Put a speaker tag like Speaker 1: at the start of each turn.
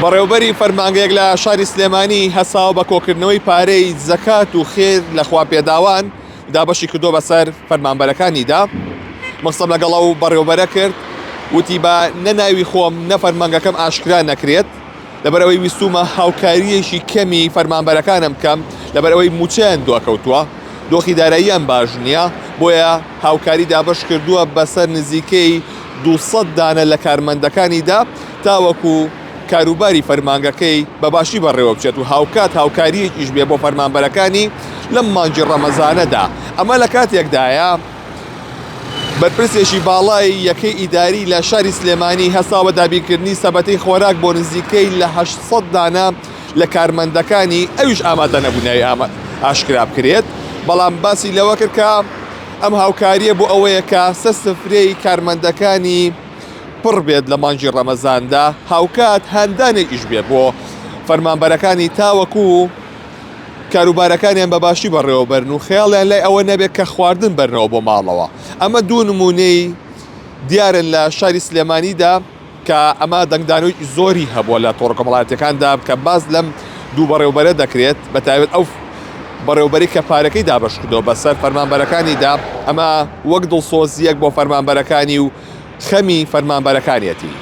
Speaker 1: بەڕێوەبەری فەرمانگەیەک لە شاری سلێمانی هەساو بە کۆکردنەوەی پارەی زەکات و خێر لە خواپێداوان دابەشی کردۆ بەسەر فەرمانبەرەکانیدا. مەقسەد لەگەڵ ئەو بەڕێوەبەرە کرد، وتی بە نەناوی خۆم نە فەرمانگەکەم ئاشکرا نەکرێت لەبەرەوەی ویستومە هاوکاریەکی کەمی فەرمانبەرەکانم بکەم لەبەرەوەی موچەیان دۆکەوتووە، دۆخی داراییان باش نییە، بۆیە هاوکاری دابەش کردووە بەسەر نزیکەی 200 دانە لە کارمەندەکانیدا تاوەکو کاروباری فەرمانگەکەی بەباشی بەڕێوە بچێت و هاوکاریەکیش بێ بۆ فەرمانبەرەکانی لەم مانگی ڕەمەزانەدا. ئەمە لە کاتێکدایە بەرپرسێکی باڵای یەکەی ئیداری لە شاری سلێمانی هەسا بە دابینکردنی سەبەتەی خۆراک بۆ نزیکەی لە 800 دانە لە کارمەندەکانی ئەویش ئامادە نەبوونەوەی ئاشکرا بکرێت، بەڵام باسی لەوە کرد کە ئەم هاوکاریە بۆ ئەوەیە کە سەرسفرەی کارمەندەکانی پڕ بێت لە مانگی ڕەمەزاندا، هاوکات هەندانێکیش بێت بۆ فەرمانبەرەکانی تاوەکو کاروبارەکانیان بەباشی بەڕێوەبەرن و خەیاڵیان لای ئەوە نەبێت کە خواردن بەرنەوە بۆ ماڵەوە. ئەمە دوو نمونەی دیارن لە شاری سلێمانیدا کە ئەمە دەنگدانەوەی زۆری هەبووە لە تۆڕە کۆمەڵایەتیەکاندا کە باز لەم دوو بەڕێوەبەرە دەکرێت، بەتایبەت ئەو بەڕێوەبەری کە پارەکەی دابەش کردەوە بەسەر فەرمانبەرەکانیدا. ئەمە وەک دڵسۆزیەک بۆ فەرمانبەرەکانی و خەمی فەرمانبەرەکانیەتی.